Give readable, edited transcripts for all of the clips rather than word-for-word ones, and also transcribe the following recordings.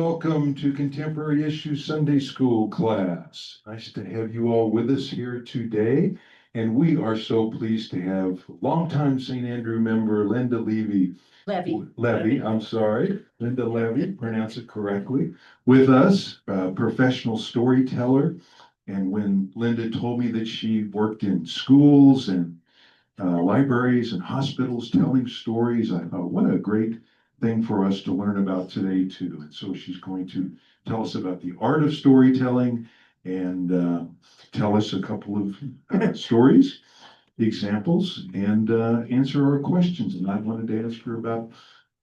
Welcome to Contemporary Issues Sunday School class. Nice to have you all with us here today. And we are so pleased to have longtime St. Andrew member Linda Levy. Levy, I'm sorry. Linda Levy, pronounce it correctly, with us, professional storyteller. And when Linda told me that she worked in schools and libraries and hospitals telling stories, I thought, what a great thing for us to learn about today too. And so she's going to tell us about the art of storytelling and tell us a couple of stories, examples, and answer our questions. And I wanted to ask her about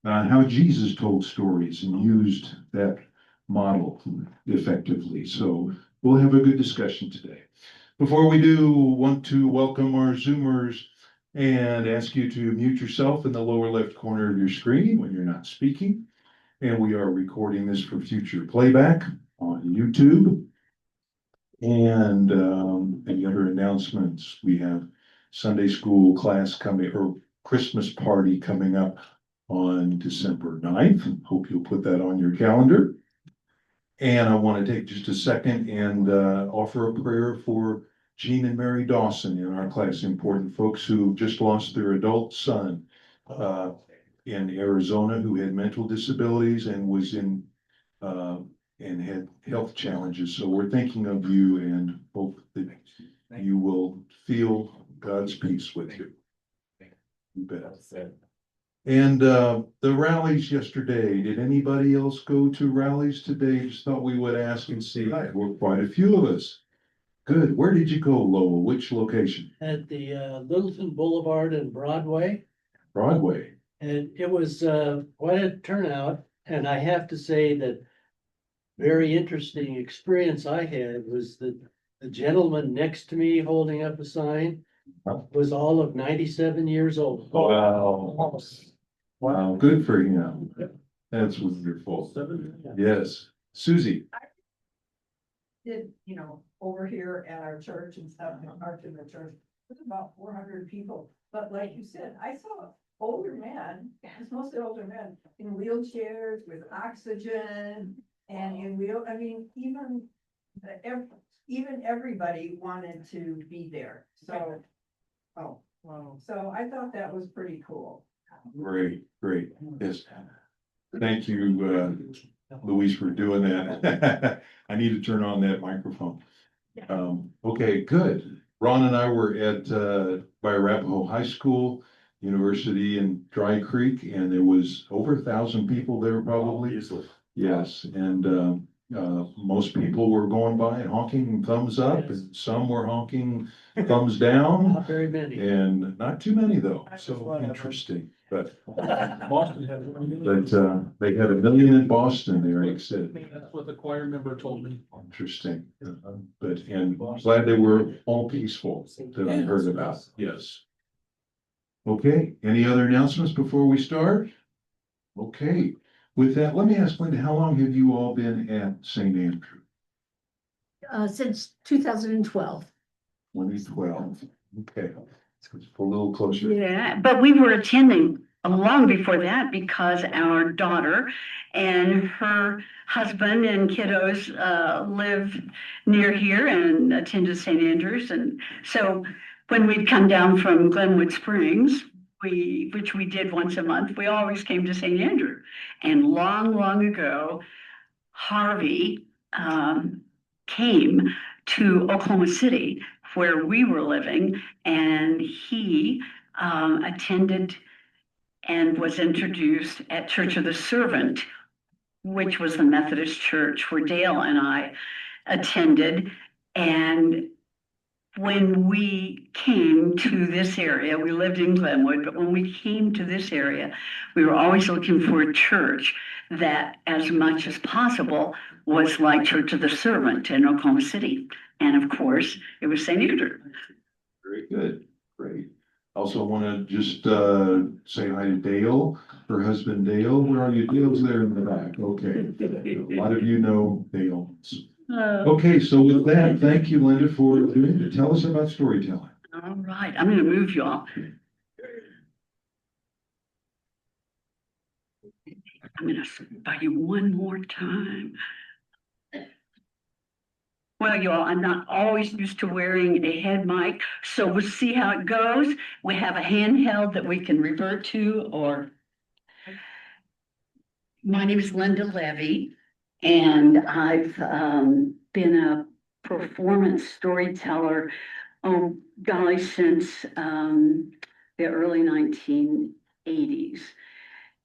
how Jesus told stories and used that model effectively. So we'll have a good discussion today. Before we do, want to welcome our Zoomers and ask you to mute yourself in the lower left corner of your screen when you're not speaking. And we are recording this for future playback on YouTube. And any other announcements? We have Sunday school class coming, or Christmas party coming up on December 9th. Hope you'll put that on your calendar. And I want to take just a second and offer a prayer for Jean and Mary Dawson in our class, important folks who just lost their adult son in Arizona who had mental disabilities and was in and had health challenges. So we're thinking of you and hope that you will feel God's peace with you. You bet. And the rallies yesterday, did anybody else go to rallies today? Just thought we would ask and see. There were quite a few of us. Good. Where did you go, Lowell? Which location? At the Littleton Boulevard and Broadway. Broadway. And it was quite a turnout. And I have to say that very interesting experience I had was that the gentleman next to me holding up a sign was all of 97 years old. Wow. Wow, good for him. That's wonderful. Yes. Susie. Did, over here at our church and stuff, in the church, there's about 400 people. But like you said, I saw older men, it's mostly older men, in wheelchairs with oxygen and even everybody wanted to be there. So, so I thought that was pretty cool. Great. Yes. Thank you, Louise, for doing that. I need to turn on that microphone. Okay, good. Ron and I were at by Arapahoe High School, University in Dry Creek, and there was over 1,000 people there probably. Easily. Yes, and most people were going by and honking thumbs up, and some were honking thumbs down. Not very many. And not too many though, so interesting, but Boston had 1 million. they had 1 million in Boston, they said. That's what the choir member told me. Interesting, but and glad they were all peaceful that I heard about, yes. Okay, any other announcements before we start? Okay, with that, let me ask Linda, how long have you all been at St. Andrew? Since 2012. 2012, okay, let's a little closer. Yeah, but we were attending long before that because our daughter and her husband and kiddos live near here and attended St. Andrews. And so when we'd come down from Glenwood Springs, which we did once a month, we always came to St. Andrew. And long ago, Harvey came to Oklahoma City where we were living, and he attended and was introduced at Church of the Servant, which was the Methodist church where Dale and I attended. And when we came to this area, we lived in Glenwood, but when we came to this area, we were always looking for a church that, as much as possible, was like Church of the Servant in Oklahoma City. And of course, it was St. Andrew. Very good, great. Also want to just say hi to Dale, her husband Dale. Where are you? Dale's there in the back. Okay. A lot of you know Dale. Okay, so with that, thank you, Linda, for doing it. Tell us about storytelling. All right, I'm going to move y'all. I'm gonna spot you one more time. Well, you all, I'm not always used to wearing a head mic, so we'll see how it goes. We have a handheld that we can revert to, or my name is Linda Levy, and I've been a performance storyteller, oh golly, since the early 1980s.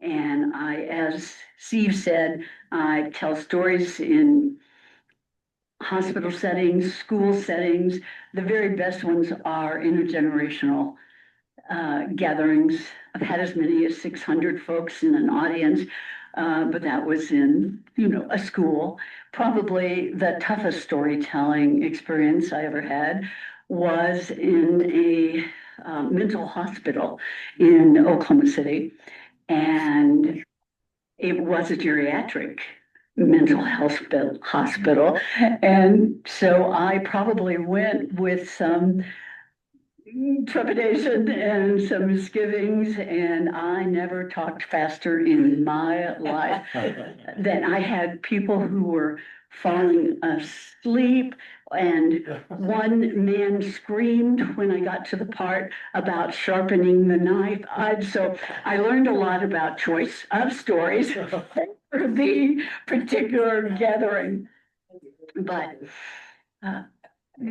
And as Steve said, I tell stories in hospital settings, school settings. The very best ones are intergenerational gatherings. I've had as many as 600 folks in an audience, but that was in, a school. Probably the toughest storytelling experience I ever had was in a mental hospital in Oklahoma City. And it was a geriatric mental health hospital. And so I probably went with some trepidation and some misgivings, and I never talked faster in my life. Then I had people who were falling asleep, and one man screamed when I got to the part about sharpening the knife. So I learned a lot about choice of stories for the particular gathering. But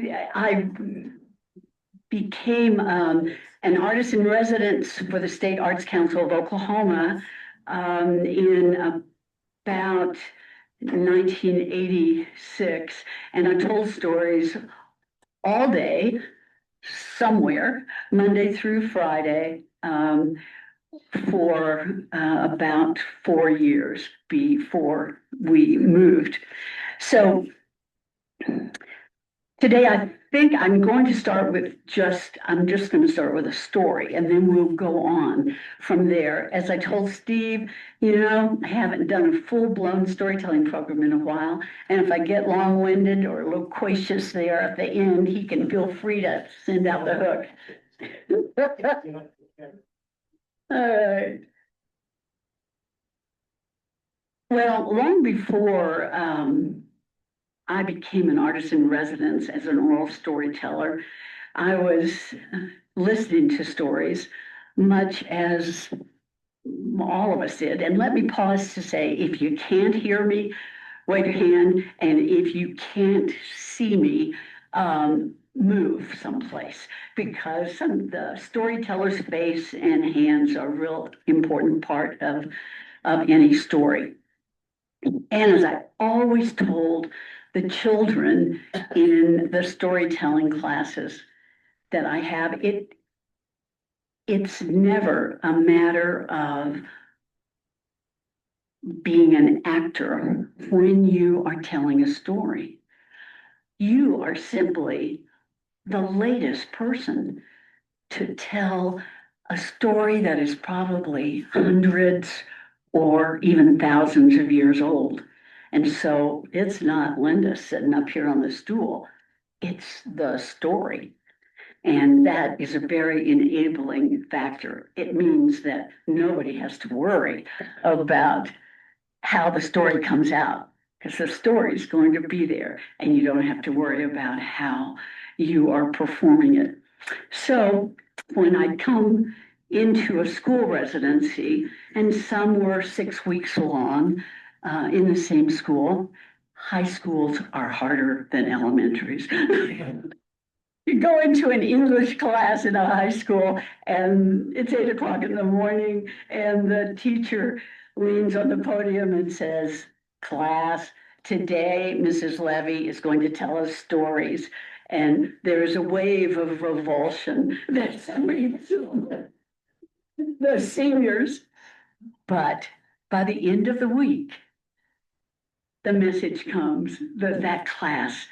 I became an artist in residence for the State Arts Council of Oklahoma in about 1986. And I told stories all day, somewhere, Monday through Friday, for about 4 years before we moved. So today, I think I'm going to start with I'm just going to start with a story, and then we'll go on from there. As I told Steve, I haven't done a full-blown storytelling program in a while, and if I get long-winded or loquacious there at the end, he can feel free to send out the hook. All right. Well, long before I became an artist in residence as an oral storyteller, I was listening to stories, much as all of us did. And let me pause to say, if you can't hear me, wave your hand. And if you can't see me, move someplace, because the storyteller's face and hands are a real important part of any story. And as I always told the children in the storytelling classes that I have, it's never a matter of being an actor when you are telling a story. You are simply the latest person to tell a story that is probably hundreds or even thousands of years old. And so it's not Linda sitting up here on the stool, it's the story. And that is a very enabling factor. It means that nobody has to worry about how the story comes out, because the story is going to be there and you don't have to worry about how you are performing it. So when I come into a school residency, and some were 6 weeks long in the same school, high schools are harder than elementaries. You go into an English class in a high school and it's 8 o'clock in the morning and the teacher leans on the podium and says, "Class, today Mrs. Levy is going to tell us stories." And there's a wave of revulsion that sweeps the seniors. But by the end of the week, the message comes that that class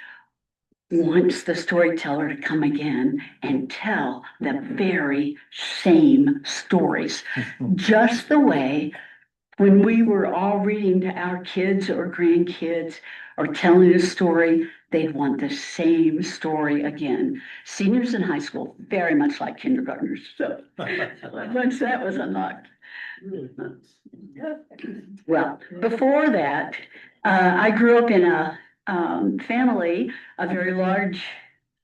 wants the storyteller to come again and tell the very same stories, just the way when we were all reading to our kids or grandkids or telling a story, they'd want the same story again. Seniors in high school, very much like kindergartners. So once that was unlocked. Well, before that, I grew up in a family, a very large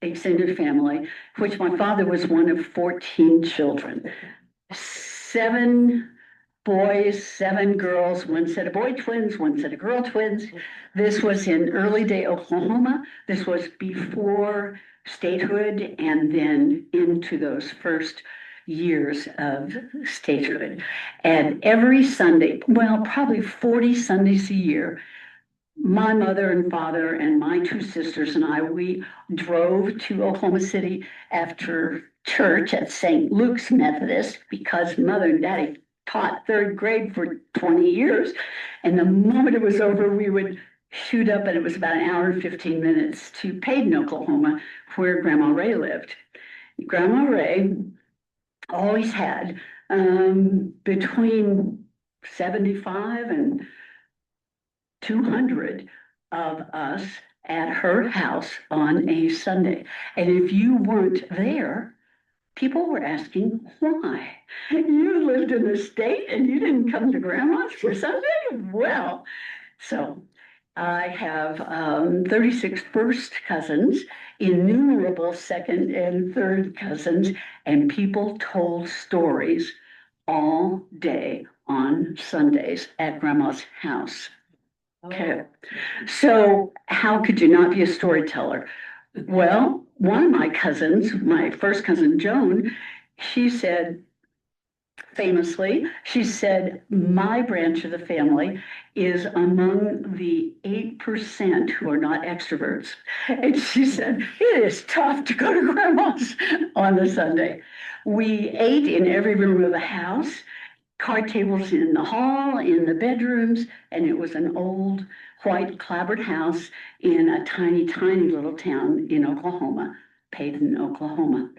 extended family, which my father was one of 14 children. 7 boys, 7 girls, one set of boy twins, one set of girl twins. This was in early day Oklahoma. This was before statehood and then into those first years of statehood. And every Sunday, well, probably 40 Sundays a year, my mother and father and my 2 sisters and I, we drove to Oklahoma City after church at St. Luke's Methodist because mother and daddy taught 3rd grade for 20 years. And the moment it was over, we would shoot up, and it was about an hour and 15 minutes to Paden, Oklahoma, where Grandma Ray lived. Grandma Ray always had between 75 and 200 of us at her house on a Sunday. And if you weren't there, people were asking why. You lived in the state and you didn't come to Grandma's for Sunday? Well, so I have 36 first cousins, innumerable second and third cousins, and people told stories all day on Sundays at Grandma's house. Okay, so how could you not be a storyteller? Well, one of my cousins, my first cousin Joan, she said, famously, she said, my branch of the family is among the 8% who are not extroverts. And she said, it is tough to go to Grandma's on a Sunday. We ate in every room of the house, card tables in the hall, in the bedrooms, and it was an old white clapboard house in a tiny, tiny little town in Oklahoma, Paden, Oklahoma.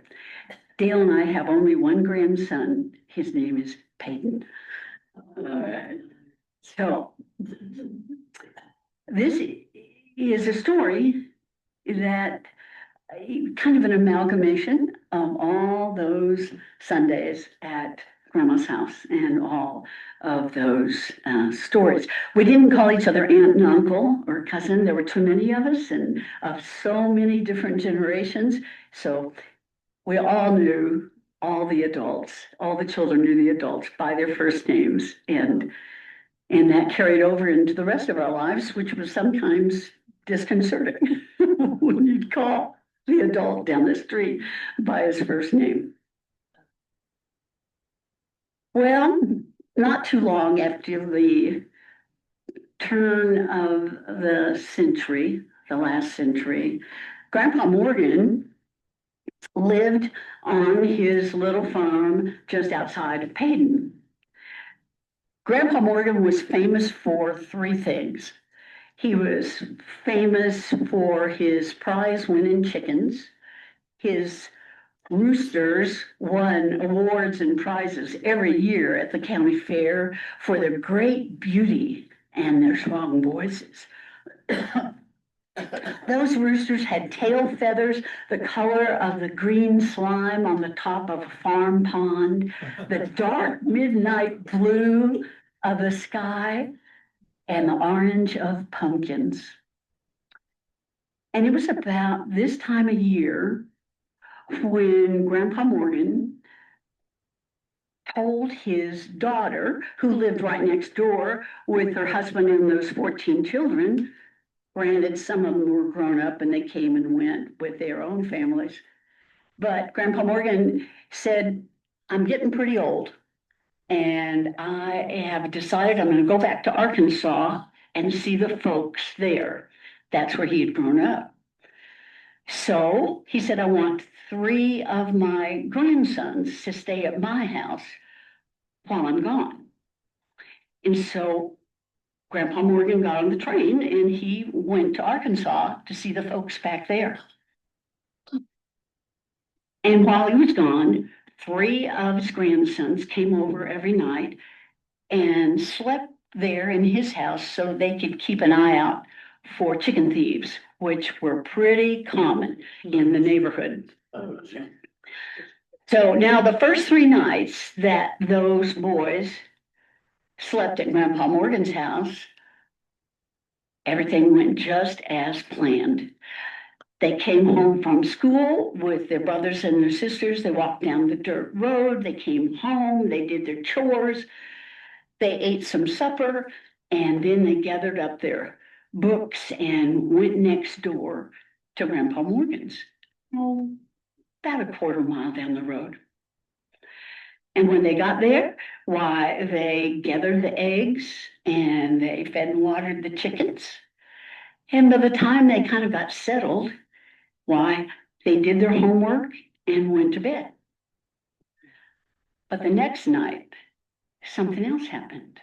Dale and I have only one grandson. His name is Peyton. So this is a story that kind of an amalgamation of all those Sundays at Grandma's house and all of those stories. We didn't call each other aunt and uncle or cousin. There were too many of us and of so many different generations. So we all knew all the adults, all the children knew the adults by their first names. And that carried over into the rest of our lives, which was sometimes disconcerting when you'd call the adult down the street by his first name. Well, not too long after the turn of the century, the last century, Grandpa Morgan lived on his little farm just outside of Paden. Grandpa Morgan was famous for 3 things. He was famous for his prize-winning chickens. His roosters won awards and prizes every year at the county fair for their great beauty and their strong voices. Those roosters had tail feathers the color of the green slime on the top of a farm pond, the dark midnight blue of the sky, and the orange of pumpkins. And it was about this time of year when Grandpa Morgan told his daughter, who lived right next door with her husband and those 14 children, granted, some of them were grown up and they came and went with their own families. But Grandpa Morgan said, I'm getting pretty old and I have decided I'm going to go back to Arkansas and see the folks there. That's where he had grown up. So he said, I want 3 of my grandsons to stay at my house while I'm gone. And so Grandpa Morgan got on the train and he went to Arkansas to see the folks back there. And while he was gone, 3 of his grandsons came over every night and slept there in his house so they could keep an eye out for chicken thieves, which were pretty common in the neighborhood. So now the first 3 nights that those boys slept at Grandpa Morgan's house. Everything went just as planned. They came home from school with their brothers and their sisters. They walked down the dirt road. They came home. They did their chores. They ate some supper, and then they gathered up their books and went next door to Grandpa Morgan's. Oh, about a quarter mile down the road. And when they got there, why, they gathered the eggs and they fed and watered the chickens. And by the time they kind of got settled, why, they did their homework and went to bed. But the next night, something else happened.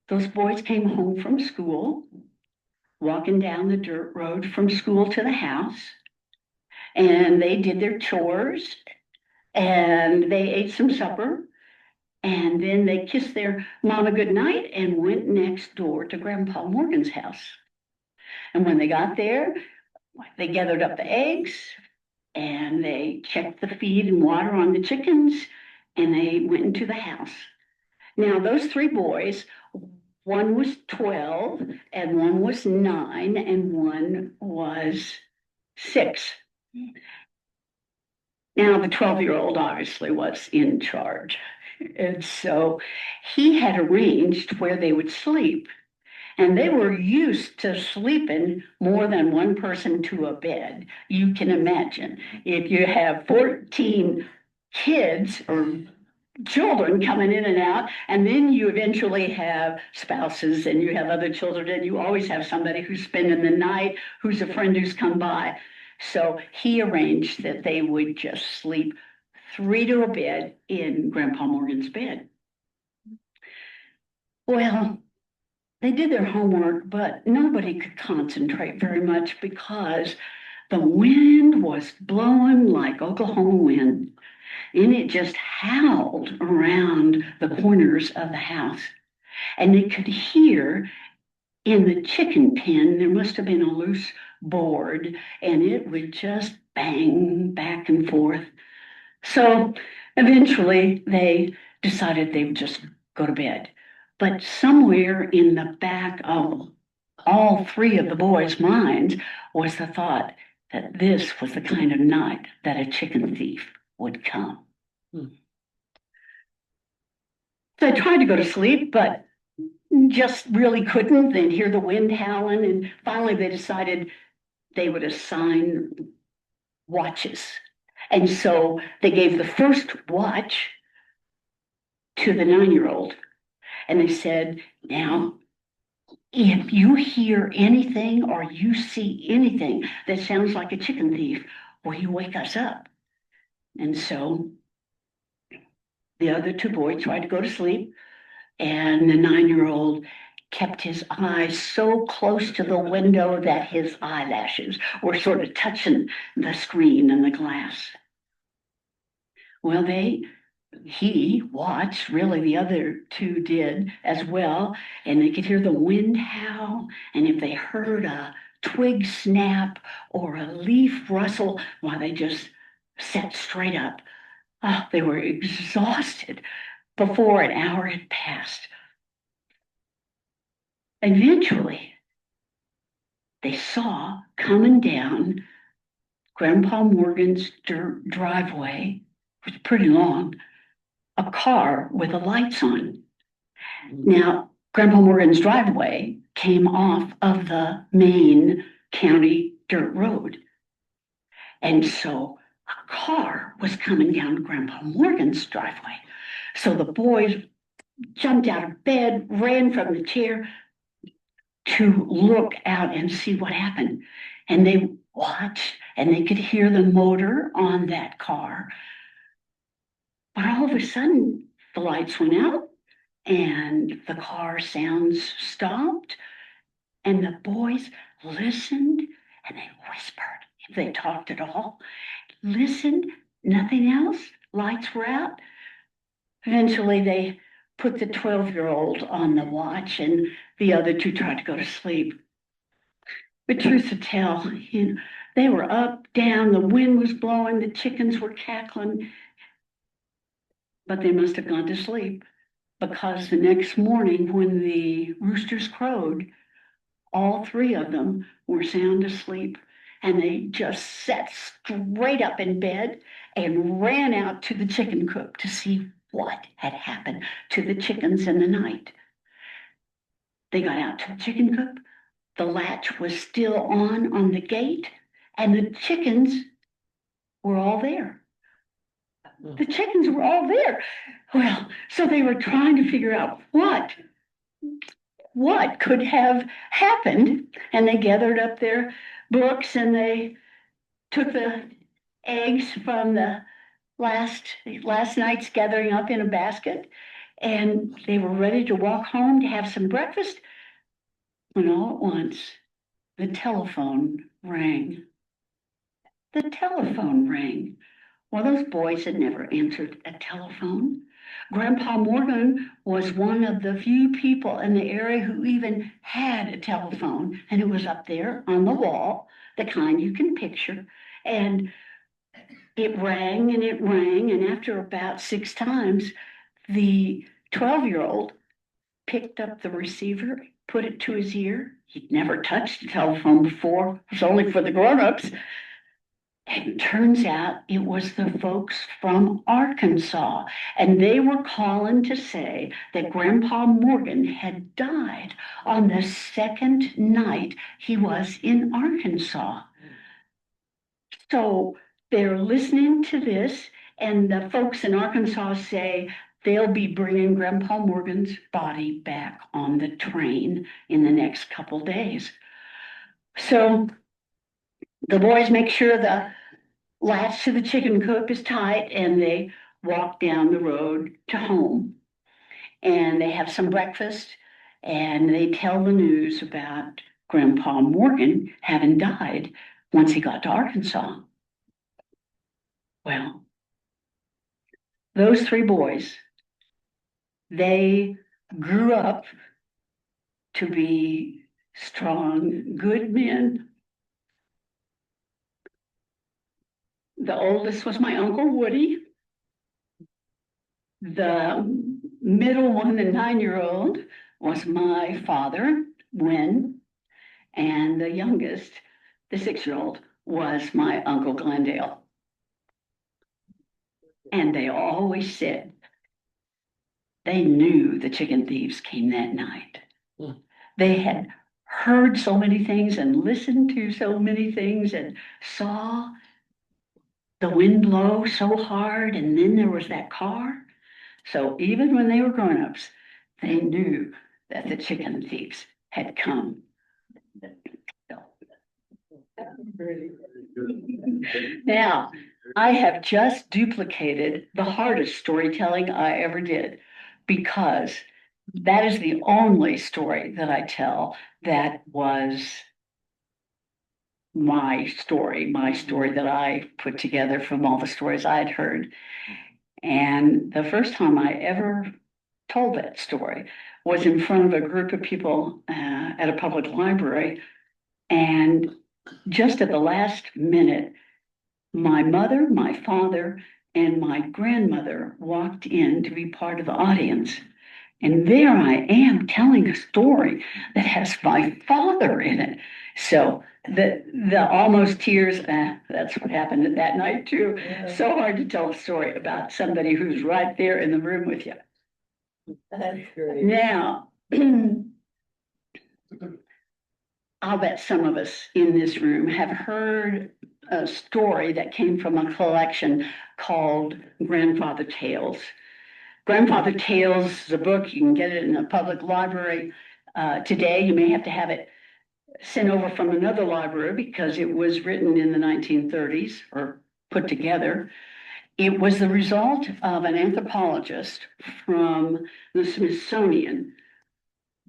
Those boys came home from school, walking down the dirt road from school to the house, and they did their chores and they ate some supper, and then they kissed their mama goodnight and went next door to Grandpa Morgan's house. And when they got there, they gathered up the eggs and they checked the feed and water on the chickens, and they went into the house. Now, those three boys, one was 12 and one was 9 and one was 6. Now, the 12-year-old obviously was in charge. And so he had arranged where they would sleep. And they were used to sleeping more than one person to a bed. You can imagine if you have 14 kids or children coming in and out, and then you eventually have spouses and you have other children, and you always have somebody who's spending the night, who's a friend who's come by. So he arranged that they would just sleep 3 to a bed in Grandpa Morgan's bed. Well, they did their homework, but nobody could concentrate very much because the wind was blowing like Oklahoma wind, and it just howled around the corners of the house. And they could hear in the chicken pen, there must have been a loose board, and it would just bang back and forth. So eventually they decided they would just go to bed. But somewhere in the back of all 3 of the boys' minds was the thought that this was the kind of night that a chicken thief would come. So I tried to go to sleep, but just really couldn't. They'd hear the wind howling, and finally they decided they would assign watches. And so they gave the first watch to the 9-year-old. And they said, now, if you hear anything or you see anything that sounds like a chicken thief, will you wake us up? And so the other 2 boys tried to go to sleep, and the 9-year-old kept his eyes so close to the window that his eyelashes were sort of touching the screen and the glass. Well, he watched, really the other 2 did as well, and they could hear the wind howl, and if they heard a twig snap or a leaf rustle, well, they just sat straight up. Oh, they were exhausted before an hour had passed. Eventually, they saw coming down Grandpa Morgan's dirt driveway, it was pretty long, a car with the lights on. Now, Grandpa Morgan's driveway came off of the main county dirt road. And so a car was coming down Grandpa Morgan's driveway. So the boys jumped out of bed, ran from the chair to look out and see what happened. And they watched, and they could hear the motor on that car. But all of a sudden, the lights went out and the car sounds stopped, and the boys listened, and they whispered, if they talked at all, listened, nothing else, lights were out. Eventually they put the 12-year-old on the watch, and the other 2 tried to go to sleep. But truth to tell, they were up, down, the wind was blowing, the chickens were cackling, but they must have gone to sleep because the next morning when the roosters crowed, all three of them were sound asleep, and they just sat straight up in bed and ran out to the chicken coop to see what had happened to the chickens in the night. They got out to the chicken coop. The latch was still on the gate, and the chickens were all there. The chickens were all there. Well, so they were trying to figure out what could have happened, and they gathered up their books and they took the eggs from the last night's gathering up in a basket, and they were ready to walk home to have some breakfast when all at once the telephone rang. The telephone rang. Well, those boys had never answered a telephone. Grandpa Morgan was one of the few people in the area who even had a telephone, and it was up there on the wall, the kind you can picture. And it rang and it rang, and after about 6 times, the 12-year-old picked up the receiver, put it to his ear. He'd never touched a telephone before. It was only for the grown-ups. And it turns out it was the folks from Arkansas, and they were calling to say that Grandpa Morgan had died on the second night he was in Arkansas. So they're listening to this, and the folks in Arkansas say they'll be bringing Grandpa Morgan's body back on the train in the next couple days. So the boys make sure the latch to the chicken coop is tight, and they walk down the road to home. And they have some breakfast, and they tell the news about Grandpa Morgan having died once he got to Arkansas. Well, those 3 boys, they grew up to be strong, good men. The oldest was my Uncle Woody. The middle one, the 9-year-old, was my father, Win. And the youngest, the 6-year-old, was my Uncle Glendale. And they always said they knew the chicken thieves came that night. They had heard so many things and listened to so many things and saw the wind blow so hard, and then there was that car. So even when they were grown-ups, they knew that the chicken thieves had come. Now, I have just duplicated the hardest storytelling I ever did, because that is the only story that I tell that was my story that I put together from all the stories I'd heard. And the first time I ever told that story was in front of a group of people at a public library. And just at the last minute, my mother, my father, and my grandmother walked in to be part of the audience. And there I am telling a story that has my father in it. So the almost tears, that's what happened at that night too. Yeah. So hard to tell a story about somebody who's right there in the room with you. That's great. Now, I'll bet some of us in this room have heard a story that came from a collection called Grandfather Tales. Grandfather Tales is a book. You can get it in a public library. Today, you may have to have it sent over from another library because it was written in the 1930s or put together. It was the result of an anthropologist from the Smithsonian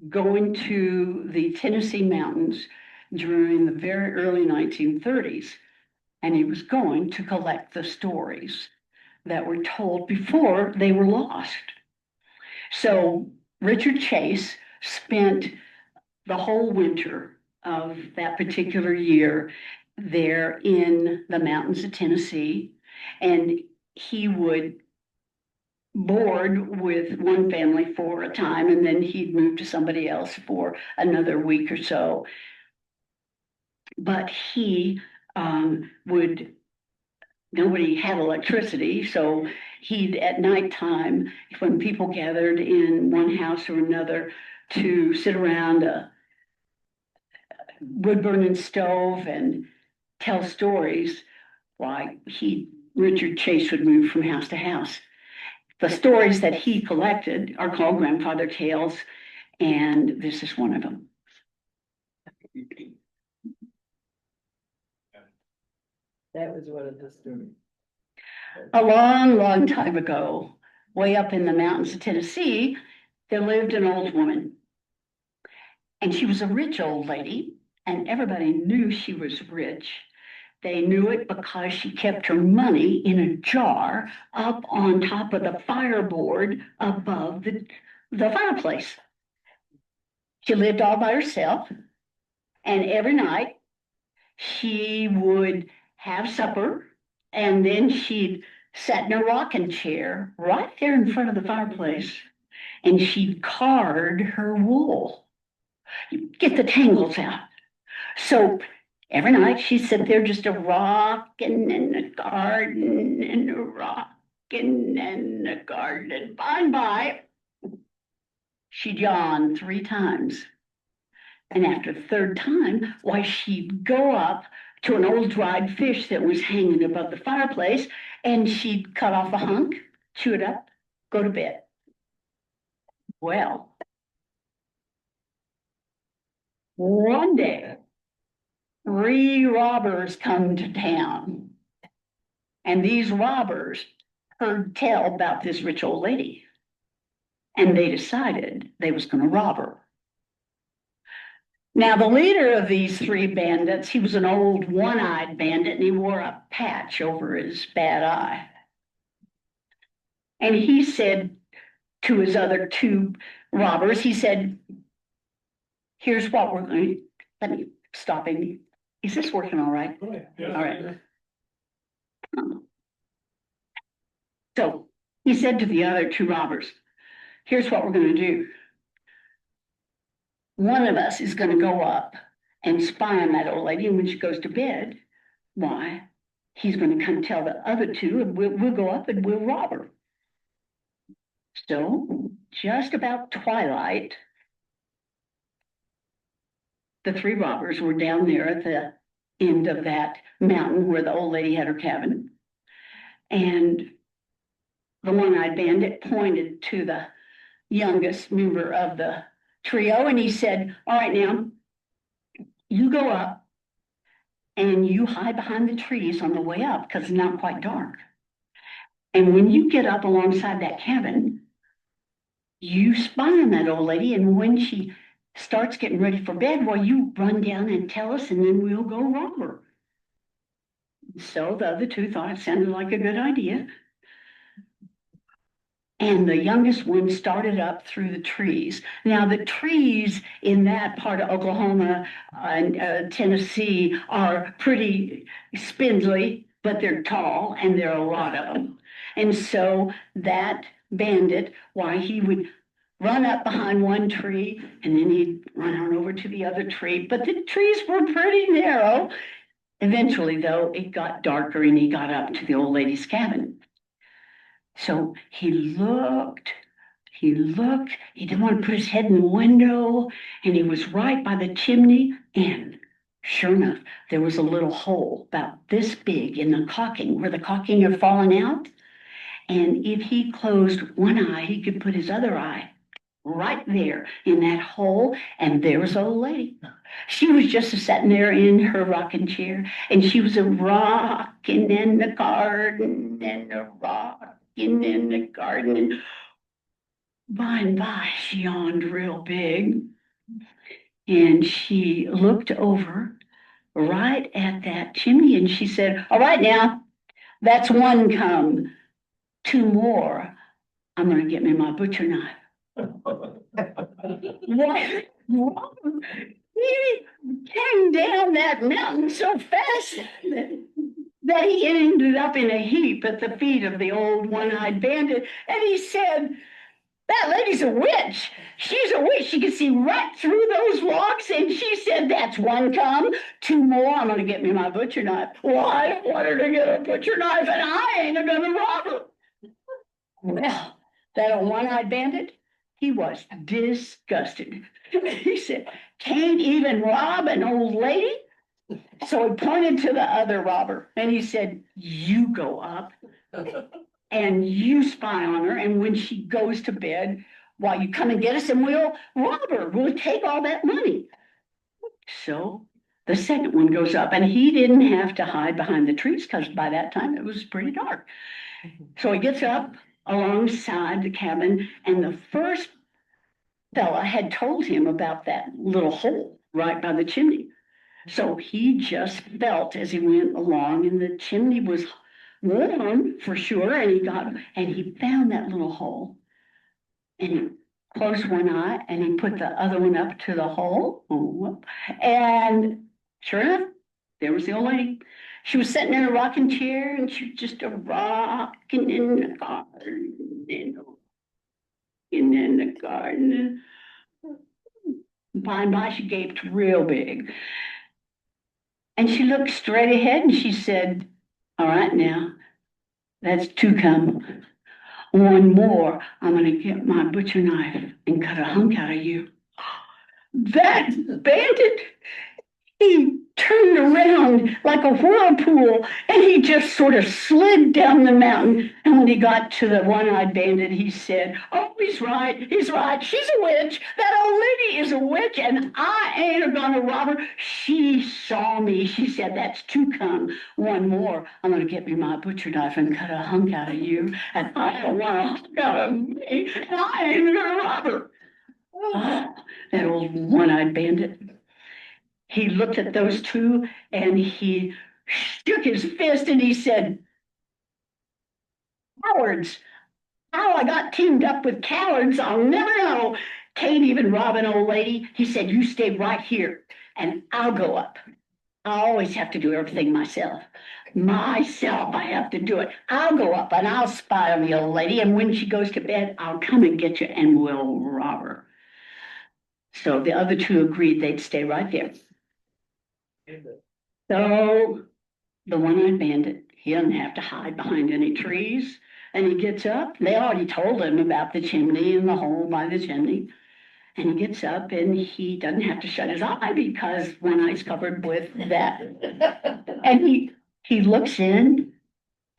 going to the Tennessee mountains during the very early 1930s. And he was going to collect the stories that were told before they were lost. So Richard Chase spent the whole winter of that particular year there in the mountains of Tennessee, and he would board with one family for a time, and then he'd move to somebody else for another week or so. But he would, nobody had electricity, so he'd at nighttime, when people gathered in one house or another to sit around a wood burning stove and tell stories, why Richard Chase would move from house to house. The stories that he collected are called grandfather tales, and this is one of them. That was one of the stories. A long, long time ago, way up in the mountains of Tennessee, there lived an old woman. And she was a rich old lady, and everybody knew she was rich. They knew it because she kept her money in a jar up on top of the fireboard above the fireplace. She lived all by herself, and every night she would have supper, and then she'd sat in a rocking chair right there in front of the fireplace, and she'd card her wool, get the tangles out. So every night she'd sit there just a rocking in the garden and a rocking in the garden. By and by, she'd yawn 3 times. And after the 3rd time, why, she'd go up to an old dried fish that was hanging above the fireplace, and she'd cut off a hunk, chew it up, go to bed. Well, one day, 3 robbers come to town. And these robbers heard tell about this rich old lady. And they decided they was going to rob her. Now, the leader of these 3 bandits, he was an old one-eyed bandit, and he wore a patch over his bad eye. And he said to his other 2 robbers, he said, here's what we're going to, let me stop him. Is this working all right? Yeah. All right. So he said to the other 2 robbers, here's what we're going to do. One of us is going to go up and spy on that old lady, and when she goes to bed, why, he's going to come tell the other 2, and we'll go up and we'll rob her. So just about twilight, the 3 robbers were down there at the end of that mountain where the old lady had her cabin. And the one-eyed bandit pointed to the youngest member of the trio, and he said, all right, now, you go up and you hide behind the trees on the way up because it's not quite dark. And when you get up alongside that cabin, you spy on that old lady, and when she starts getting ready for bed, well, you run down and tell us, and then we'll go rob her. So the other 2 thought it sounded like a good idea. And the youngest one started up through the trees. Now, the trees in that part of Oklahoma and Tennessee are pretty spindly, but they're tall, and there are a lot of them. And so that bandit, why, he would run up behind one tree, and then he'd run on over to the other tree. But the trees were pretty narrow. Eventually, though, it got darker, and he got up to the old lady's cabin. So he looked, he didn't want to put his head in the window, and he was right by the chimney, and sure enough, there was a little hole about this big in the caulking, where the caulking had fallen out. And if he closed one eye, he could put his other eye right there in that hole, and there was old lady. She was just sitting there in her rocking chair, and she was a rocking in the garden, and a rocking in the garden. And by and by, she yawned real big, and she looked over right at that chimney, and she said, all right, now, that's 1 come. 2 more. I'm going to get me my butcher knife. What? He came down that mountain so fast that that he ended up in a heap at the feet of the old one-eyed bandit. And he said, that lady's a witch. She's a witch. She can see right through those logs. And she said, that's one come, two more. I'm going to get me my butcher knife. Well, I don't want her to get a butcher knife, and I ain't gonna rob her. Well, that old one-eyed bandit, he was disgusted. He said, can't even rob an old lady? So he pointed to the other robber and he said, you go up and you spy on her. And when she goes to bed, while you come and get us and we'll rob her. We'll take all that money. So the second one goes up and he didn't have to hide behind the trees because by that time it was pretty dark. So he gets up alongside the cabin and the first fella had told him about that little hole right by the chimney. So he just felt as he went along, and the chimney was warm for sure, and he found that little hole. And he closed one eye and he put the other one up to the hole. And sure enough, there was the old lady. She was sitting in a rocking chair and she was just a rocking in the garden, in the garden. By and by, she gaped real big. And she looked straight ahead and she said, all right now, that's two come. One more, I'm gonna get my butcher knife and cut a hunk out of you. That bandit, he turned around like a whirlpool and he just sort of slid down the mountain. And when he got to the one-eyed bandit, he said, oh, he's right, she's a witch. That old lady is a witch and I ain't gonna rob her. She saw me. She said, that's two come. One more, I'm gonna get me my butcher knife and cut a hunk out of you. And I don't want a hunk out of me and I ain't gonna rob her. Oh, that old one-eyed bandit. He looked at those two and he shook his fist and he said, cowards. How I got teamed up with cowards, I'll never know. Can't even rob an old lady. He said, you stay right here and I'll go up. I always have to do everything myself. I have to do it. I'll go up and I'll spy on the old lady. And when she goes to bed, I'll come and get you and we'll rob her. So the other two agreed they'd stay right there. So the one-eyed bandit, he doesn't have to hide behind any trees. And he gets up. They already told him about the chimney and the hole by the chimney. And he gets up and he doesn't have to shut his eye because one eye's covered with that. And he looks in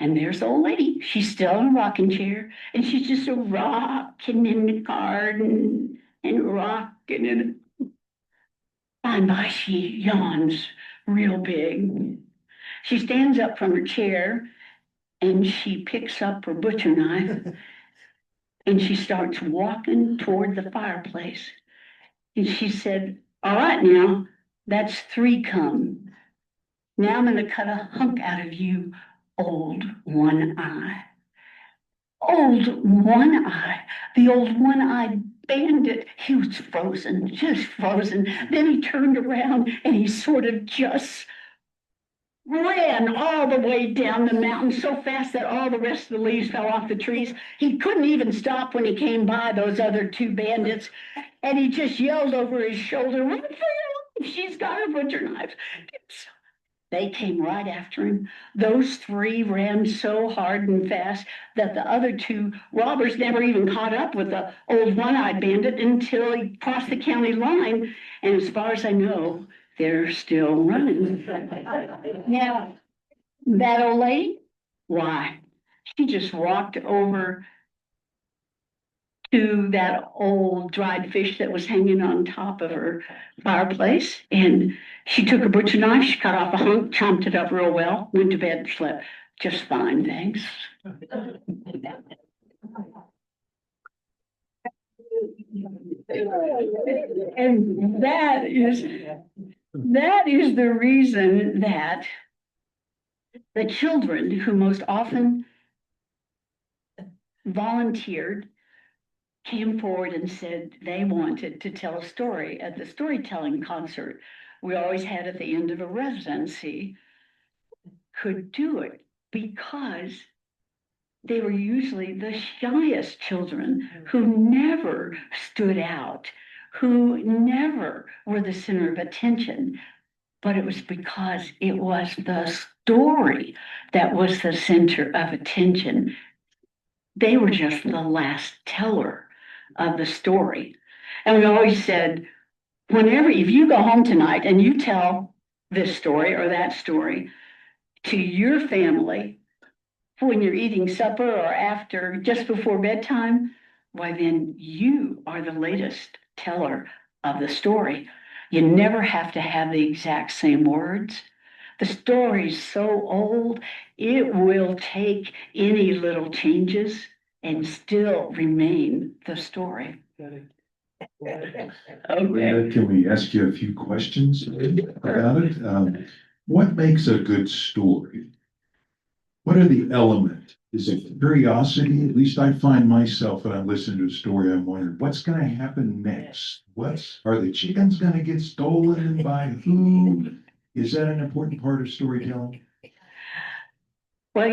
and there's the old lady. She's still in a rocking chair and she's just a rocking in the garden and rocking in. By and by she yawns real big. She stands up from her chair and she picks up her butcher knife and she starts walking toward the fireplace. And she said, all right now, that's three come. Now I'm gonna cut a hunk out of you, old one eye. Old one eye, the old one-eyed bandit. He was frozen, just frozen. Then he turned around and he sort of just ran all the way down the mountain so fast that all the rest of the leaves fell off the trees. He couldn't even stop when he came by those other two bandits. And he just yelled over his shoulder, run for your life, she's got a butcher knife. They came right after him. Those three ran so hard and fast that the other two robbers never even caught up with the old one-eyed bandit until he crossed the county line. And as far as I know, they're still running. Now, that old lady, why? She just walked over to that old dried fish that was hanging on top of her fireplace. And she took a butcher knife, she cut off a hunk, chomped it up real well, went to bed and slept just fine, thanks. And that is the reason that the children who most often volunteered came forward and said they wanted to tell a story at the storytelling concert we always had at the end of a residency. could do it because they were usually the shyest children who never stood out, who never were the center of attention. But it was because it was the story that was the center of attention. They were just the last teller of the story. And we always said, whenever, if you go home tonight and you tell this story or that story to your family, when you're eating supper or after, just before bedtime, why then you are the latest teller of the story. You never have to have the exact same words. The story's so old, it will take any little changes and still remain the story. Okay. Linda, can we ask you a few questions about it? What makes a good story? What are the elements? Is it curiosity? At least I find myself when I listen to a story, I'm wondering, what's gonna happen next? Are the chickens gonna get stolen and by who? Is that an important part of storytelling? Well,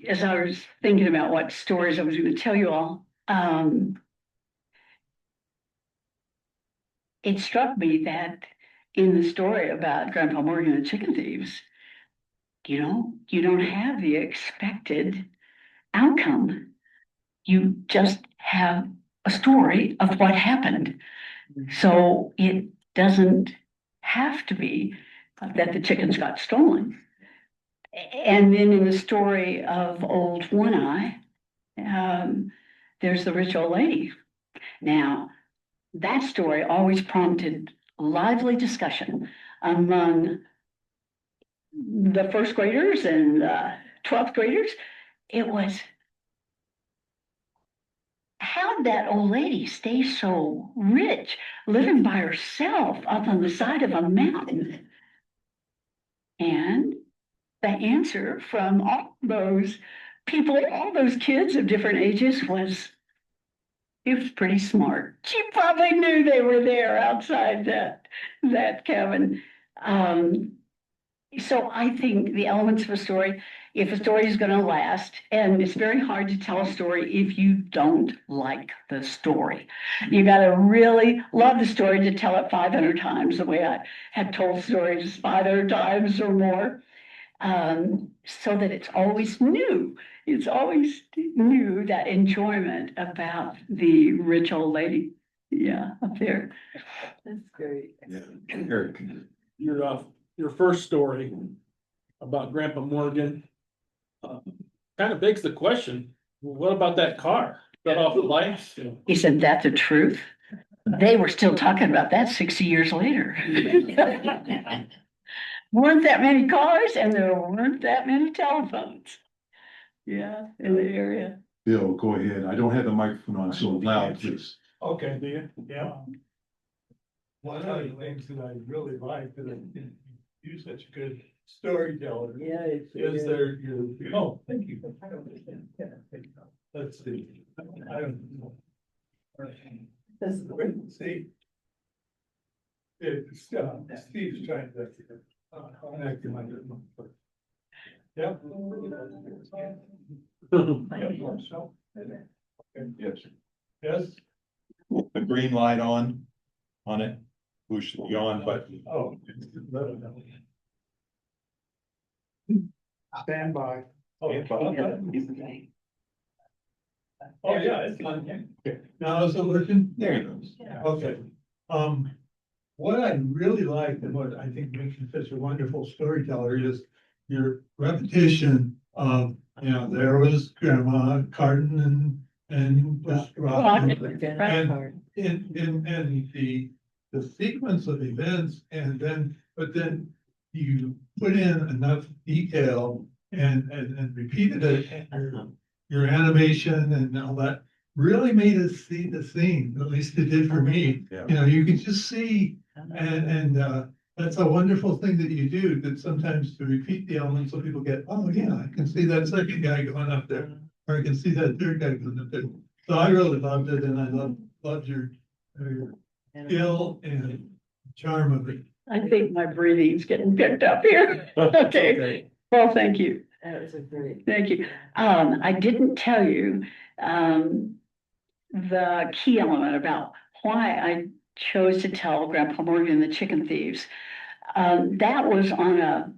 as I was thinking about what stories I was going to tell you all, it struck me that in the story about Grandpa Morgan and the chicken thieves, you don't have the expected outcome. You just have a story of what happened. So it doesn't have to be that the chickens got stolen. And then in the story of Old One Eye, there's the rich old lady. Now, that story always prompted lively discussion among the first graders and 12th graders. It was, how'd that old lady stay so rich, living by herself up on the side of a mountain? And the answer from all those people, all those kids of different ages was, it was pretty smart. She probably knew they were there outside that cabin. So I think the elements of a story, if a story is going to last, and it's very hard to tell a story if you don't like the story. You got to really love the story to tell it 500 times, the way I have told stories 500 times or more, so that it's always new. It's always new, that enjoyment about the rich old lady. Yeah, up there. That's great. Yeah, Eric. Your first story about Grandpa Morgan, kind of begs the question, what about that car? Got off the lights? Isn't that the truth? They were still talking about that 60 years later. Weren't that many cars and there weren't that many telephones. Yeah, in the area. Bill, go ahead. I don't have the microphone on, so loud, please. Okay, do you? Yeah. One of the things that I really like that you're such a good storyteller Yeah, is oh, thank you. Let's see. I don't know. Wait, see. It's, Steve's trying to, connect to my. Yep. Yes. Yes, The green light on it, push the on button. oh. Stand by. Oh, oh, yeah, it's on. Okay. Now is it working? There it goes. Okay, what I really like and what I think makes you such a wonderful storyteller is your repetition of, there was Grandma Carton and Bush Rock. And the sequence of events but then you put in enough detail and repeated it, and your animation and all that really made us see the scene, at least it did for me. Yeah. You could just see, and that's a wonderful thing that you do, that sometimes to repeat the elements so people get, oh yeah, I can see that second guy going up there, or I can see that third guy going up there. So I really loved it, and I loved your skill and charm of it. I think my breathing's getting picked up here. Okay. Well, thank you. That was a great. Thank you. I didn't tell you, the key element about why I chose to tell Grandpa Morgan and the Chicken Thieves. That was on a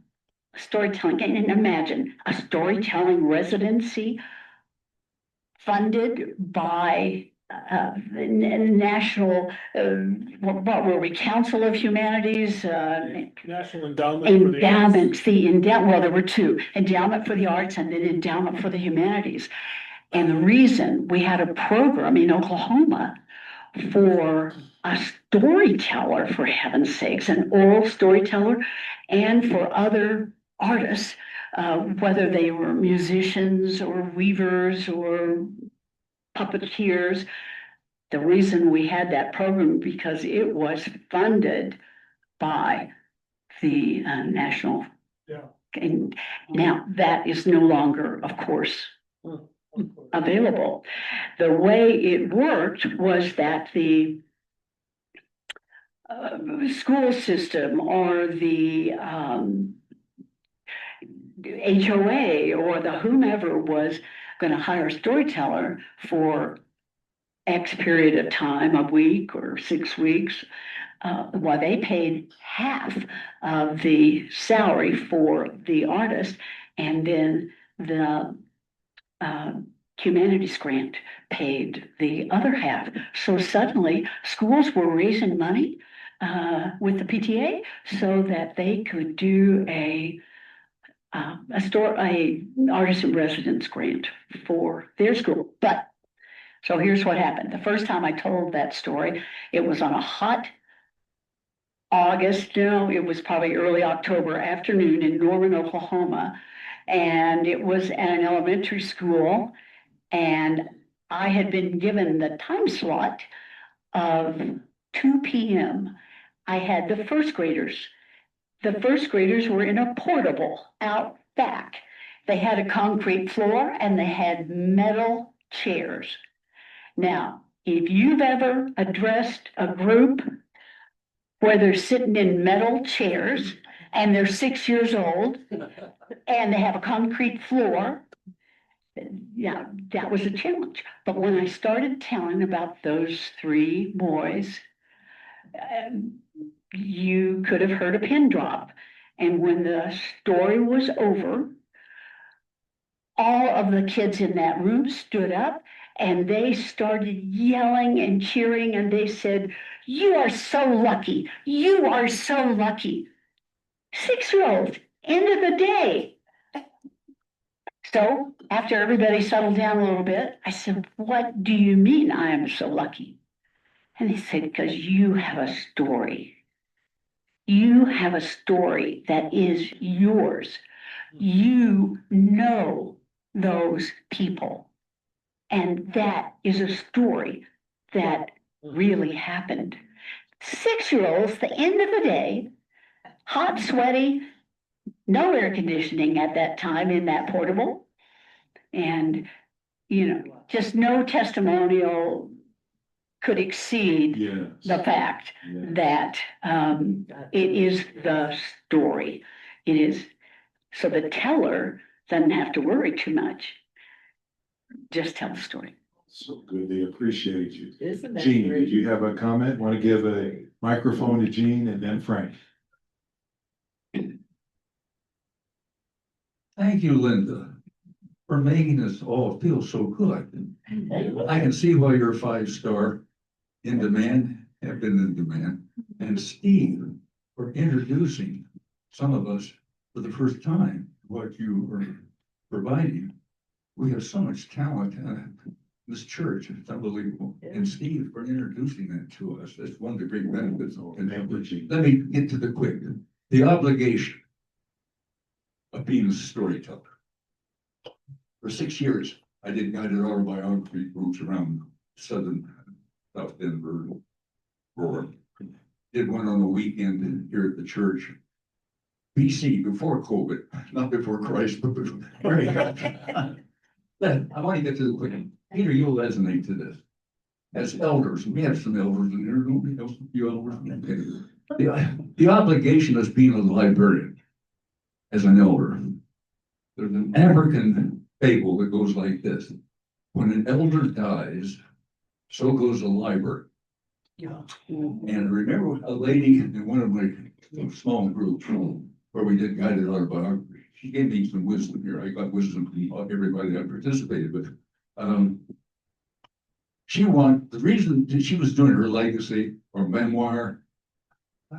storytelling, and imagine a storytelling residency funded by the national, what were we, Council of Humanities, National Endowment for the Arts. endowments, well, there were two, Endowment for the Arts and then Endowment for the Humanities. And the reason we had a program in Oklahoma for a storyteller, for heaven's sakes, an oral storyteller, and for other artists, whether they were musicians or weavers or puppeteers. The reason we had that program because it was funded by the national. Yeah. And now that is no longer, of course, available. The way it worked was that the school system or the HOA or the whomever was going to hire a storyteller for X period of time, a week or 6 weeks, while they paid half of the salary for the artist, and then the humanities grant paid the other half. So suddenly schools were raising money with the PTA so that they could do a artist in residence grant for their school. But so here's what happened. The first time I told that story, it was on a hot August, no, it was probably early October afternoon in Norman, Oklahoma. And it was at an elementary school. And I had been given the time slot of 2 p.m. I had the first graders. The first graders were in a portable out back. They had a concrete floor and they had metal chairs. Now, if you've ever addressed a group where they're sitting in metal chairs and they're 6 years old and they have a concrete floor, yeah, that was a challenge. But when I started telling about those 3 boys, you could have heard a pin drop. And when the story was over, all of the kids in that room stood up and they started yelling and cheering and they said, "You are so lucky. You are so lucky." 6-year-olds, end of the day. So after everybody settled down a little bit, I said, "What do you mean I am so lucky?" And they said, "Because you have a story. You have a story that is yours. You know those people. And that is a story that really happened." 6-year-olds, the end of the day, hot, sweaty, no air conditioning at that time in that portable. And, just no testimonial could exceed Yes. the fact Yeah. that it is the story. It is, so the teller doesn't have to worry too much. Just tell the story. So good, they appreciate you. Isn't that Gene, great? did you have a comment? Want to give a microphone to Gene and then Frank? Thank you, Linda, for making us all feel so good. I can see why you're 5-star in demand, have been in demand, and Steve for introducing some of us for the first time, what you are providing. We have so much talent in this church, it's unbelievable. And Steve for introducing that to us, that's one of the great benefits. Let me get to the obligation of being a storyteller. For 6 years, I did guided autobiography groups around Southern South Denver, Aurora. Did one on the weekend here at the church. BC, before COVID, not before Christ, but before. Then I want to get to the quick. Peter, you'll resonate to this. As elders, we have some elders in here, don't we? Have a few elders. The obligation of being a librarian as an elder There's an African fable that goes like this. When an elder dies, so goes a library. Yeah. And I remember a lady in one of my small groups where we did guided autobiography. She gave me some wisdom here. I got wisdom from everybody that participated, but the reason that she was doing her legacy or memoir,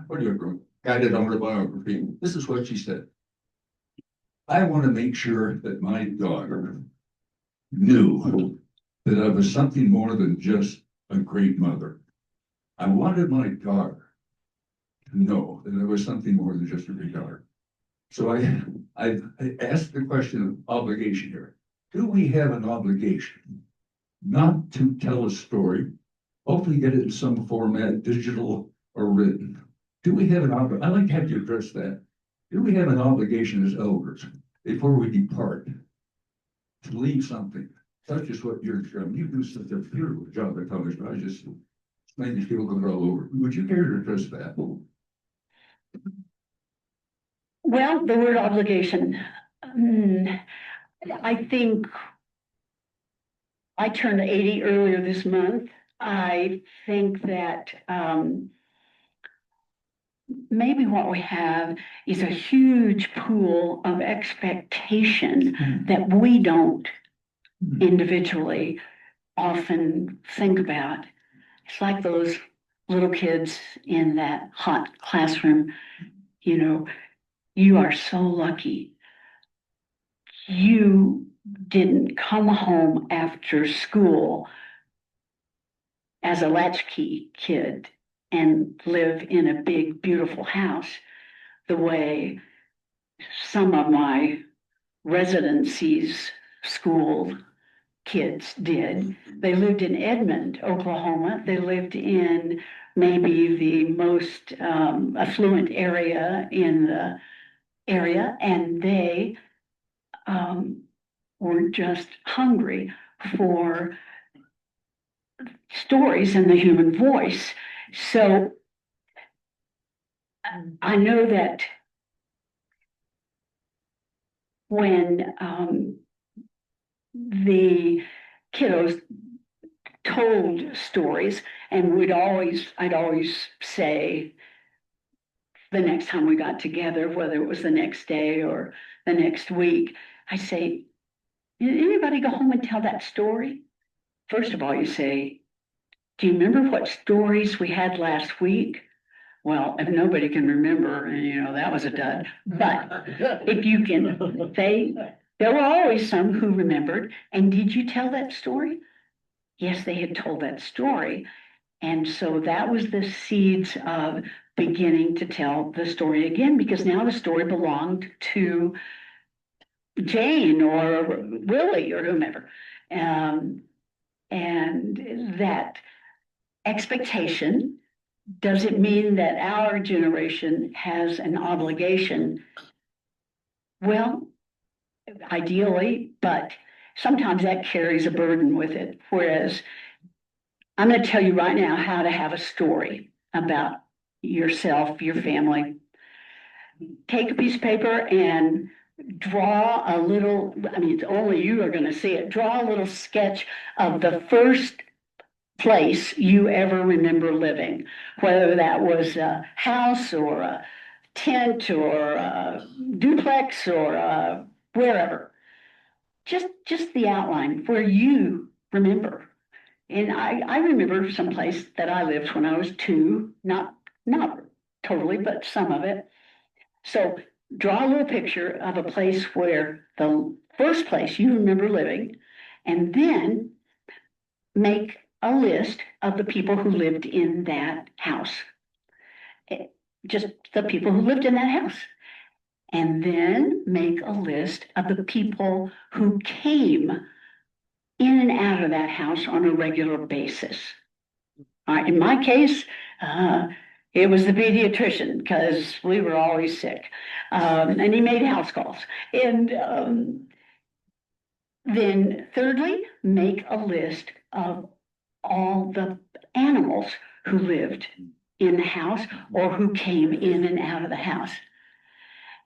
what do you call guided autobiography, this is what she said. I want to make sure that my daughter knew that I was something more than just a great mother. I wanted my daughter to know that I was something more than just a great daughter. So I asked the question of obligation here. Do we have an obligation not to tell a story, hopefully get it in some format, digital or written? Do we have an obligation? I'd like to have you address that. Do we have an obligation as elders before we depart to leave something, such as what you're doing? You do such a beautiful job at college, but I just made me feel good all over. Would you care to address that? Well, the word obligation, I think I turned 80 earlier this month. I think that maybe what we have is a huge pool of expectation that we don't individually often think about. It's like those little kids in that hot classroom, you know, you are so lucky. You didn't come home after school as a latchkey kid and live in a big, beautiful house the way some of my residencies school kids did. They lived in Edmond, Oklahoma. They lived in maybe the most affluent area in the area, and they were just hungry for stories in the human voice. So I know that when the kiddos told stories, and I'd always say the next time we got together, whether it was the next day or the next week, I say, did anybody go home and tell that story? First of all, you say, do you remember what stories we had last week? Well, if nobody can remember, that was a dud. But if you can say, there were always some who remembered. And did you tell that story? Yes, they had told that story. And so that was the seeds of beginning to tell the story again, because now the story belonged to Jane or Willie or whomever. And that expectation, does it mean that our generation has an obligation? Well, ideally, but sometimes that carries a burden with it. Whereas I'm going to tell you right now how to have a story about yourself, your family. Take a piece of paper and draw a little, only you are going to see it, draw a little sketch of the first place you ever remember living, whether that was a house or a tent or a duplex or wherever. Just the outline where you remember. And I remember someplace that I lived when I was 2, not totally, but some of it. So draw a little picture of a place where the first place you remember living, and then make a list of the people who lived in that house. Just the people who lived in that house. And then make a list of the people who came in and out of that house on a regular basis. In my case, it was the pediatrician because we were always sick, and he made house calls. And then thirdly, make a list of all the animals who lived in the house or who came in and out of the house.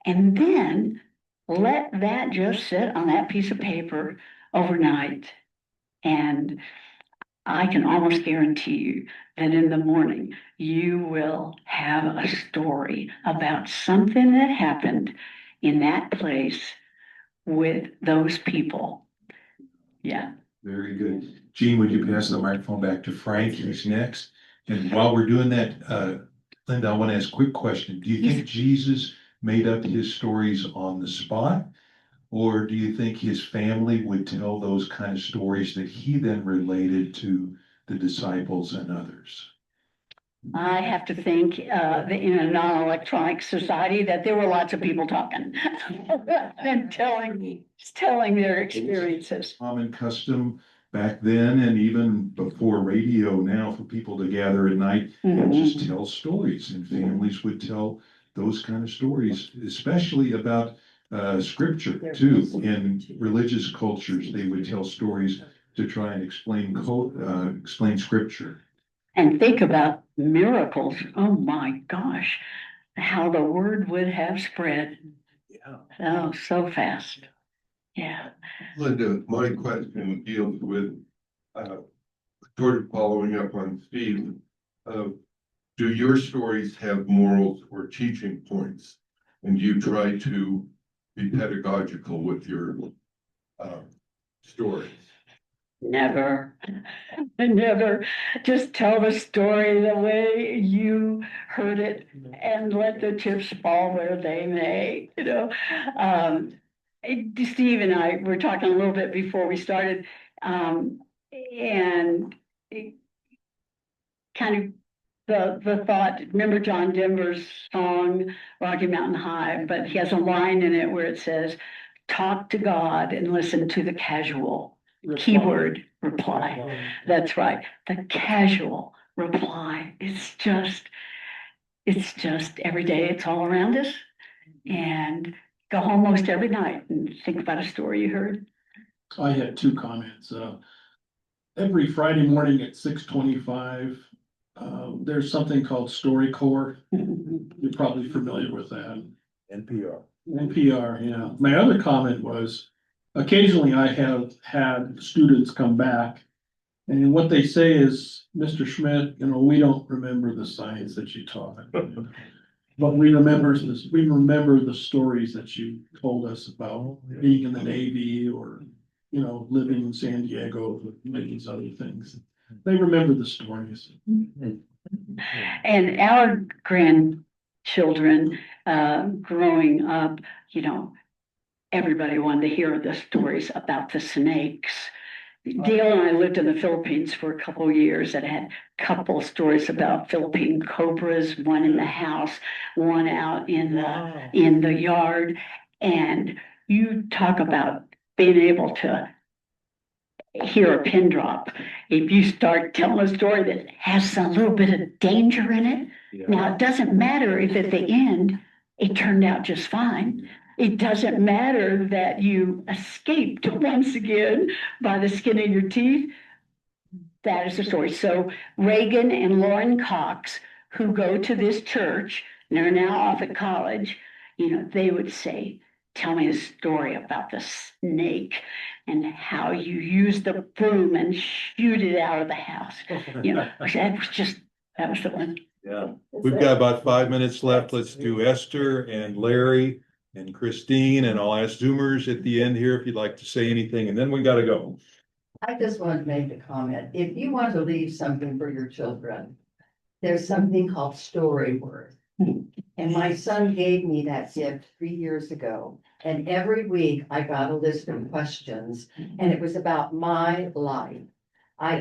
And then let that just sit on that piece of paper overnight. And I can almost guarantee you that in the morning, you will have a story about something that happened in that place with those people. Yeah. Very good. Gene, would you pass the microphone back to Frank? He's next. And while we're doing that, Linda, I want to ask a quick question. Do you think Jesus made up his stories on the spot? Or do you think his family would tell those kind of stories that he then related to the disciples and others? I have to think that in a non-electronic society that there were lots of people talking and telling their experiences. Common custom back then and even before radio now for people to gather at night and just tell stories, and families would tell those kind of stories, especially about scripture too. In religious cultures, they would tell stories to try and explain scripture. And think about miracles. Oh my gosh, how the word would have spread. Yeah. Oh, so fast. Yeah. Linda, my question deals with, sort of following up on Steve. Do your stories have morals or teaching points? And do you try to be pedagogical with your, stories? Never, never. Just tell the story the way you heard it and let the chips fall where they may, you know. Steve and I were talking a little bit before we started, and it kind of the thought, remember John Denver's song, Rocky Mountain High, but he has a line in it where it says, talk to God and listen to the casual. Keyword reply. That's right. The casual reply. It's just every day. It's all around us. And go home most every night and think about a story you heard. I had two comments. Every Friday morning at 6:25, there's something called StoryCorps. You're probably familiar with that. NPR. NPR, yeah. My other comment was, occasionally I have had students come back, and what they say is, Mr. Schmidt, you know, we don't remember the science that you taught. But we remember the stories that you told us about being in the Navy or, you know, living in San Diego, maybe these other things. They remember the stories. And our grandchildren, growing up, you know, everybody wanted to hear the stories about the snakes. Dale and I lived in the Philippines for a couple of years and had a couple of stories about Philippine cobras, one in the house, one out in the yard. And you talk about being able to hear a pin drop. If you start telling a story that has a little bit of danger in it, now it doesn't matter if at the end it turned out just fine. It doesn't matter that you escaped once again by the skin of your teeth. That is the story. So Reagan and Lauren Cox, who go to this church, they're now off at college, you know, they would say, tell me a story about the snake and how you use the broom and shoot it out of the house. You know, that was the one. Yeah, we've got about 5 minutes left. Let's do Esther and Larry and Christine, and I'll ask Zoomers at the end here if you'd like to say anything, and then we gotta go. I just wanted to make a comment. If you want to leave something for your children, there's something called Storyworth. And my son gave me that gift 3 years ago. And every week I got a list of questions, and it was about my life.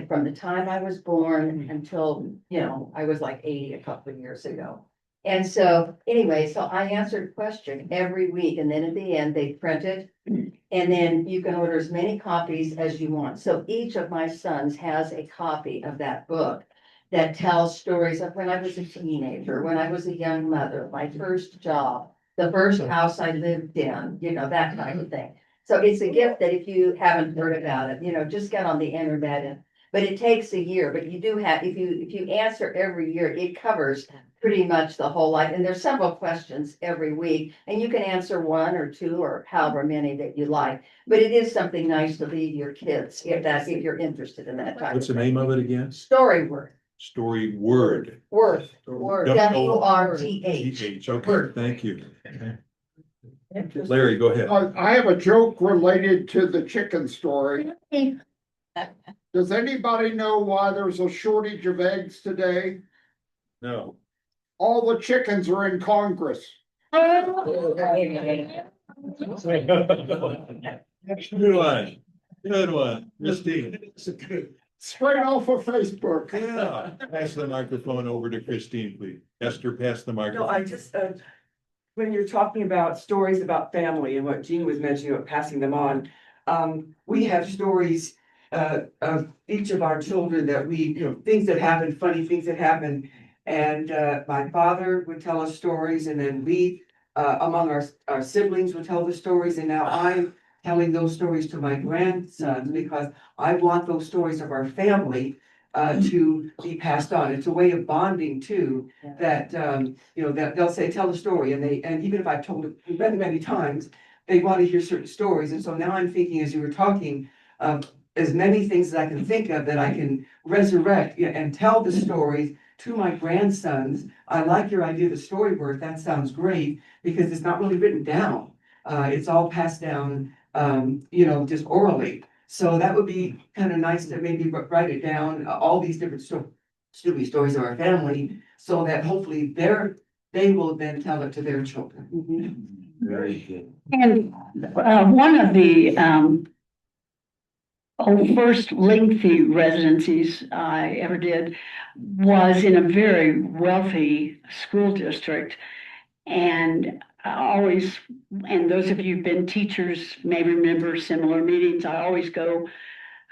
From the time I was born until, you know, I was like 80 a couple of years ago. And so anyway, so I answered a question every week, and then at the end they print it. And then you can order as many copies as you want. So each of my sons has a copy of that book that tells stories of when I was a teenager, when I was a young mother, my first job, the first house I lived in, you know, that kind of thing. So it's a gift that if you haven't heard about it, you know, just get on the internet and But it takes a year, but you do have, if you answer every year, it covers pretty much the whole life. And there's several questions every week, and you can answer one or two or however many that you like. But it is something nice to leave your kids if you're interested in that type What's the of name thing. of it again? Story worth, Story Word. worth, Word. WRTH. Okay, thank you. Larry, go ahead. I have a joke related to the chicken story. Does anybody know why there's a shortage of eggs today? No. All the chickens are in Congress. Good one. Good one. Christine. Straight off of Facebook. Yeah. Pass the microphone over to Christine, please. Esther, pass the No, microphone. I just, when you're talking about stories about family and what Jean was mentioning about passing them on, we have stories of each of our children that we, things that happen, funny things that happen. And my father would tell us stories, and then we, among our siblings would tell the stories, and now I'm telling those stories to my grandsons because I want those stories of our family to be passed on. It's a way of bonding too, that, that they'll say, tell a story, and even if I've told it many, many times, they want to hear certain stories. And so now I'm thinking, as you were talking, as many things as I can think of that I can resurrect and tell the stories to my grandsons. I like your idea of the story worth. That sounds great because it's not really written down. It's all passed down, just orally. So that would be kind of nice to maybe write it down, all these different stories of our family, so that hopefully they will then tell it to their children. Very good. And one of the first lengthy residencies I ever did was in a very wealthy school district. And and those of you who've been teachers may remember similar meetings. I always go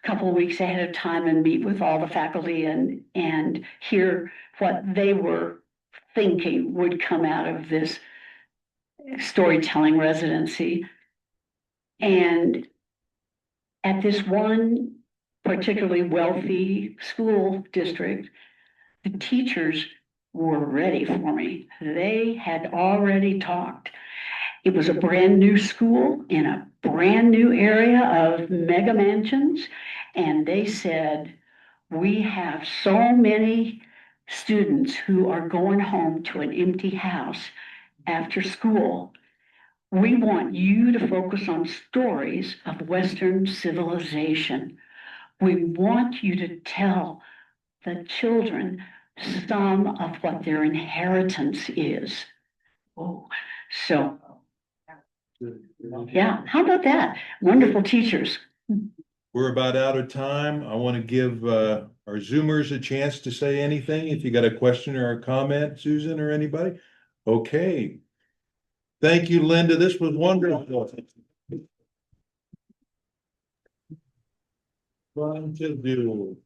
a couple of weeks ahead of time and meet with all the faculty and hear what they were thinking would come out of this storytelling residency. And at this one particularly wealthy school district, the teachers were ready for me. They had already talked. It was a brand new school in a brand new area of mega mansions. And they said, we have so many students who are going home to an empty house after school. We want you to focus on stories of Western civilization. We want you to tell the children some of what their inheritance is. Oh, so, yeah, how about that? Wonderful teachers. We're about out of time. I want to give our Zoomers a chance to say anything. If you got a question or a comment, Susan or anybody. Okay. Thank you, Linda. This was wonderful. Fun to do.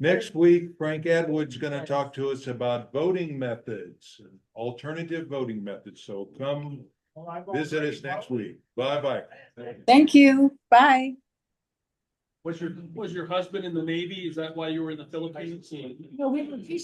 Next week, Frank Atwood's going to talk to us about voting methods, alternative voting methods. So come visit us next week. Bye-bye. Thank you. Bye. Was your husband in the Navy? Is that why you were in the Philippines? No, we